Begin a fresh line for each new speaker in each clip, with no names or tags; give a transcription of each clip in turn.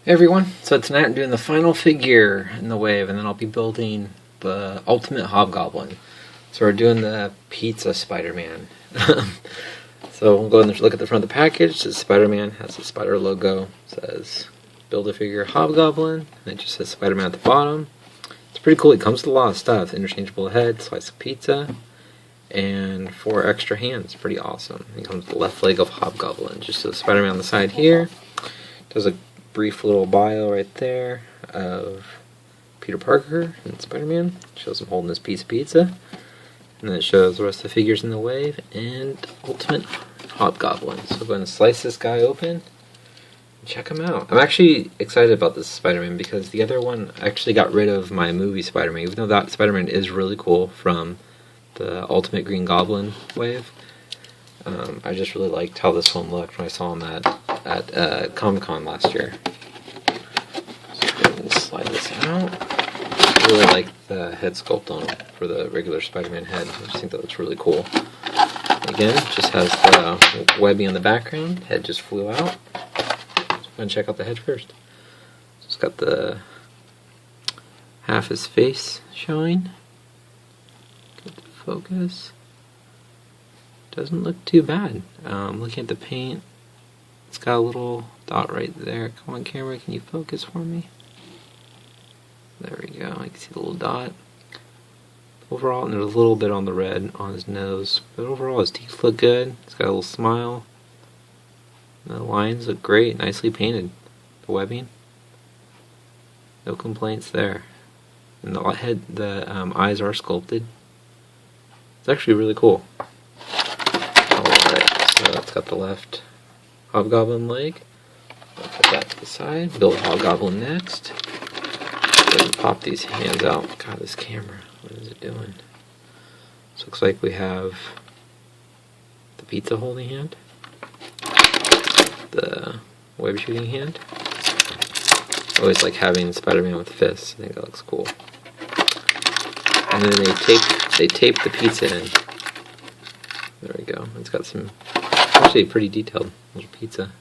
Hey everyone, so tonight I'm doing the final figure in the wave, and then I'll be building the ultimate Hobgoblin. So we're doing the pizza Spider-Man. So we'll go and look at the front of the package. It says Spider-Man, has the spider logo. It says build a figure Hobgoblin, and it just says Spider-Man at the bottom. It's pretty cool. It comes with a lot of stuff. Interchangeable head, slice of pizza, and 4 extra hands. Pretty awesome. It comes with the left leg of Hobgoblin. Just says Spider-Man on the side here. Does a brief little bio right there of Peter Parker and Spider-Man. Shows him holding his piece of pizza. And then it shows the rest of the figures in the wave and Ultimate Hobgoblin. So go ahead and slice this guy open and check him out. I'm actually excited about this Spider-Man because the other one actually got rid of my movie Spider-Man, even though that Spider-Man is really cool from the Ultimate Green Goblin wave. I just really liked how this one looked when I saw him at Comic-Con last year. So go ahead and slide this out. I really like the head sculpt on it for the regular Spider-Man head. I just think that looks really cool. Again, it just has the webbing on the background. Head just flew out. So go and check out the head first. It's got the half his face showing. Get the focus. Doesn't look too bad. Looking at the paint, it's got a little dot right there. Come on, camera, can you focus for me? There we go. I can see the little dot. Overall, and there's a little bit on the red on his nose, but overall his teeth look good. He's got a little smile. The lines look great, nicely painted. The webbing, no complaints there. And the head, the eyes are sculpted. It's actually really cool. Alright, so that's got the left Hobgoblin leg. I'll put that to the side. Build Hobgoblin next. Go ahead and pop these hands out. God, this camera, what is it doing? So looks like we have the pizza holding hand, the web shooting hand. I always like having Spider-Man with fists. I think that looks cool. And then they tape the pizza in. There we go. It's got some, actually pretty detailed little pizza.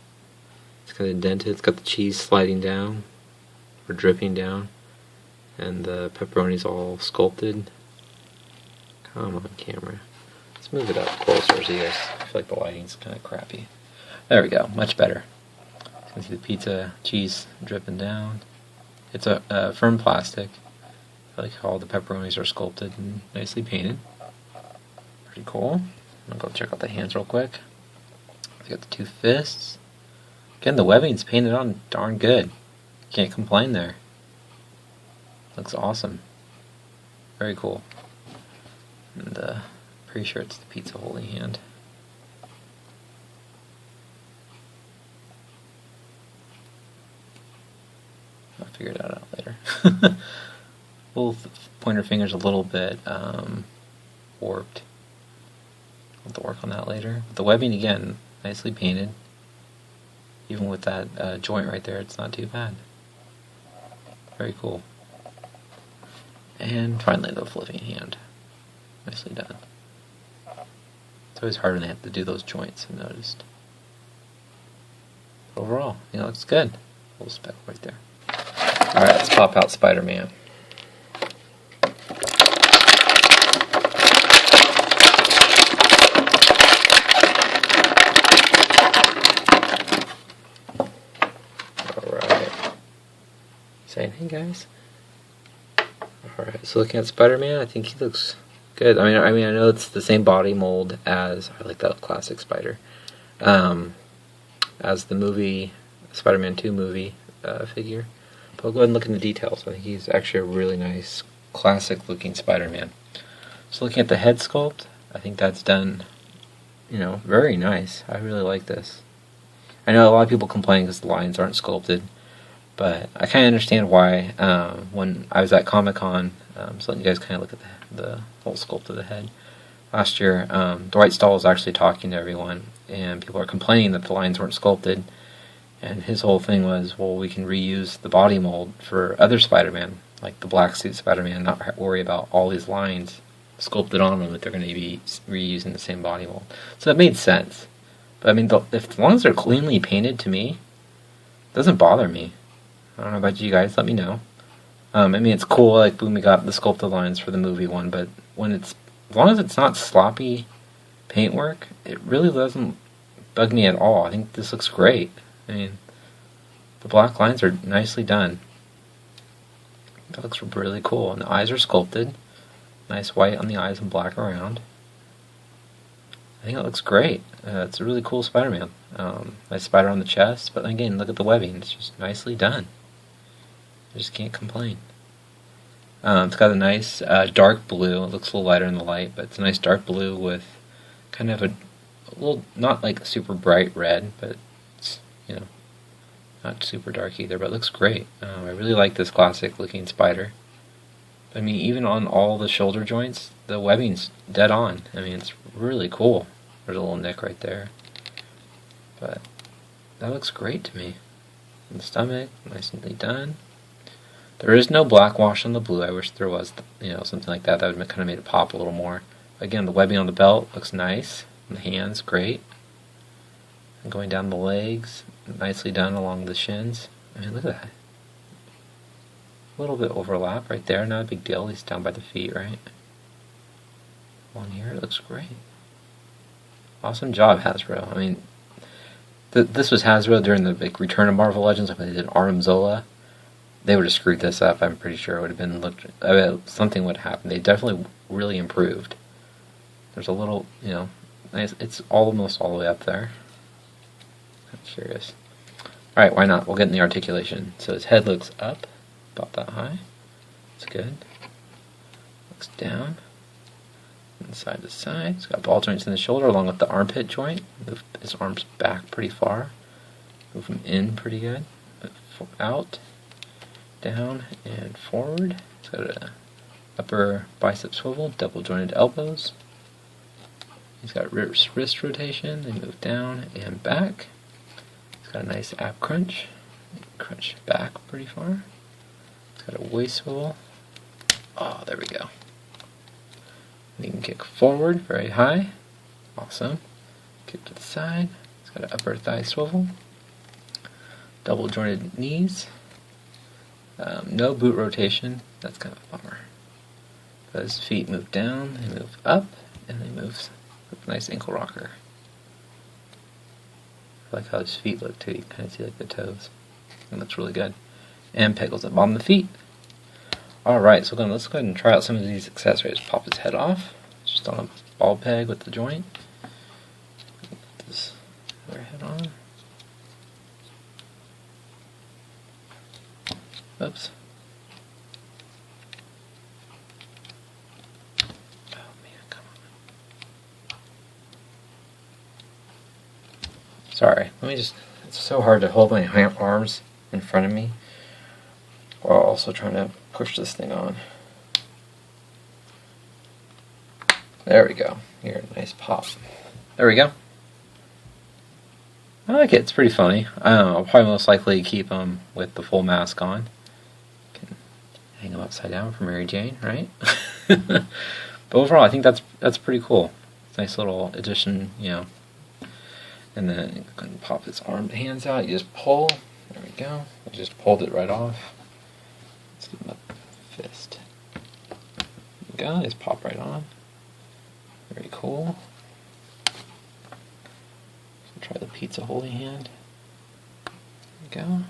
It's kind of indented. It's got the cheese sliding down, or dripping down, and the pepperoni's all sculpted. Come on, camera. Let's move it up closer so you guys, I feel like the lighting's kind of crappy. There we go, much better. You can see the pizza cheese dripping down. It's a firm plastic. I like how all the pepperonis are sculpted and nicely painted. Pretty cool. I'm gonna go check out the hands real quick. We got the 2 fists. Again, the webbing's painted on darn good. Can't complain there. Looks awesome. Very cool. And pretty sure it's the pizza holding hand. I'll figure that out later. Both pointer fingers a little bit warped. I'll have to work on that later. But the webbing, again, nicely painted. Even with that joint right there, it's not too bad. Very cool. And finally, the flipping hand. Nicely done. It's always hard when they have to do those joints, I've noticed. But overall, it looks good. A little speck right there. Alright, let's pop out Spider-Man. Alright. Saying hey guys. Alright, so looking at Spider-Man, I think he looks good. I mean, I know it's the same body mold as, I like that classic Spider, as the movie, Spider-Man 2 movie figure. But I'll go ahead and look in the details. I think he's actually a really nice, classic looking Spider-Man. So looking at the head sculpt, I think that's done, very nice. I really like this. I know a lot of people complain because the lines aren't sculpted, but I kind of understand why. When I was at Comic-Con, so letting you guys kind of look at the whole sculpt of the head. Last year, Dwight Stahl was actually talking to everyone, and people are complaining that the lines weren't sculpted. And his whole thing was, well, we can reuse the body mold for other Spider-Man, like the black suit Spider-Man, not worry about all these lines sculpted on them if they're going to be reusing the same body mold. So that made sense. But I mean, as long as they're cleanly painted, to me, it doesn't bother me. I don't know about you guys. Let me know. I mean, it's cool, like when we got the sculpted lines for the movie one, but when it's, as long as it's not sloppy paintwork, it really doesn't bug me at all. I think this looks great. I mean, the black lines are nicely done. That looks really cool. And the eyes are sculpted. Nice white on the eyes and black around. I think it looks great. It's a really cool Spider-Man. Nice spider on the chest, but again, look at the webbing. It's just nicely done. I just can't complain. It's got a nice dark blue. It looks a little lighter in the light, but it's a nice dark blue with kind of a little, not like super bright red, but it's, you know, not super dark either, but it looks great. I really like this classic looking spider. I mean, even on all the shoulder joints, the webbing's dead on. I mean, it's really cool. There's a little nick right there. But that looks great to me. And the stomach, nicely done. There is no black wash on the blue. I wish there was, you know, something like that. That would kind of made it pop a little more. Again, the webbing on the belt looks nice. And the hands, great. And going down the legs, nicely done along the shins. I mean, look at that. A little bit overlap right there. Not a big deal. He's down by the feet, right? One here. It looks great. Awesome job, Hasbro. I mean, this was Hasbro during the big return of Marvel Legends, like when they did Arnim Zola. They would have screwed this up. I'm pretty sure it would have been something would happen. They definitely really improved. There's a little, you know, nice. It's almost all the way up there. I'm curious. All right, why not? We'll get in the articulation. So his head looks up, about that high. That's good. Looks down, and side to side. He's got ball joints in the shoulder, along with the armpit joint. Move his arms back pretty far. Move them in pretty good. Out. Down and forward. It's got a upper bicep swivel, double jointed elbows. He's got wrist rotation. They move down and back. He's got a nice ab crunch. Crunch back pretty far. He's got a waist swivel. Oh, there we go. And he can kick forward very high. Awesome. Kick to the side. He's got an upper thigh swivel. Double jointed knees. No boot rotation. That's kind of a bummer. But his feet move down, they move up, and they move with a nice ankle rocker. I like how his feet look too. You can kind of see like the toes. It looks really good. And pegels up on the feet. Alright, so let's go ahead and try out some of these accessories. Pop his head off. It's just on a ball peg with the joint. Put this other head on. Oops. Oh man, come on. Sorry, let me just, it's so hard to hold my arms in front of me while also trying to push this thing on. There we go. Here, nice pop. There we go. I like it, it's pretty funny. I don't know, I'll probably most likely keep them with the full mask on. Hang them upside down for Mary Jane, right? But overall, I think that's pretty cool. It's a nice little addition, you know. And then you can pop his hands out. You just pull. There we go. I just pulled it right off. Let's give him a fist. There we go. Just pop right on. Very cool. So try the pizza holy hand. There we go.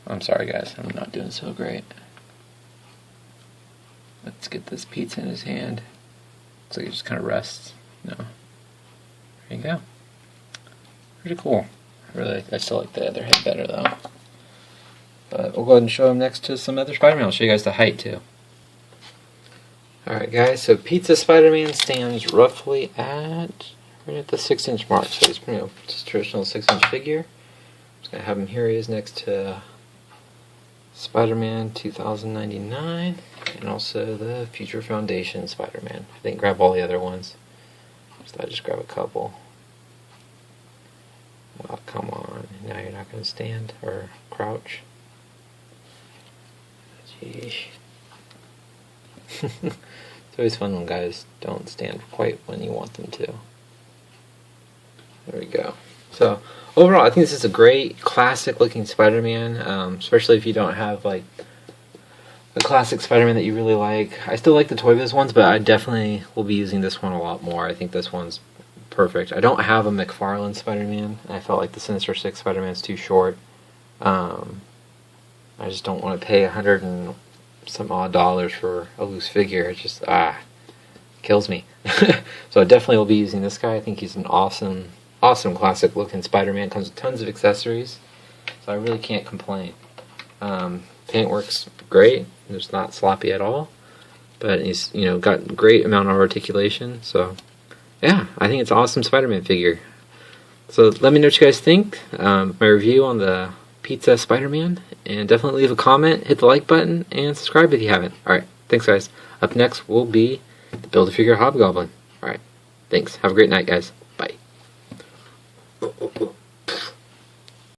I'm sorry guys, I'm not doing so great. Let's get this pizza in his hand. Looks like it just kind of rests. No. There you go. Pretty cool. I still like the other head better though. But we'll go ahead and show him next to some other Spider-Man. I'll show you guys the height too. Alright guys, so Pizza Spider-Man stands roughly at right at the 6-inch mark. So he's just a traditional 6-inch figure. I'm just going to have him here. He is next to Spider-Man 2099 and also the Future Foundation Spider-Man. I didn't grab all the other ones, so I just grab a couple. Oh, come on. Now you're not going to stand or crouch. Jeez. It's always fun when guys don't stand quite when you want them to. There we go. So overall, I think this is a great classic looking Spider-Man, especially if you don't have like a classic Spider-Man that you really like. I still like the Toy Biz ones, but I definitely will be using this one a lot more. I think this one's perfect. I don't have a McFarlane Spider-Man. I felt like the Sinister Six Spider-Man is too short. I just don't want to pay $100 and some odd dollars for a loose figure. It just kills me. So I definitely will be using this guy. I think he's an awesome classic looking Spider-Man. Comes with tons of accessories, so I really can't complain. Paint works great. It's not sloppy at all, but he's got great amount of articulation. So yeah, I think it's an awesome Spider-Man figure. So let me know what you guys think. My review on the Pizza Spider-Man, and definitely leave a comment, hit the like button, and subscribe if you haven't. Alright, thanks guys. Up next will be the Build-A-Figure Hobgoblin. Alright, thanks. Have a great night guys. Bye.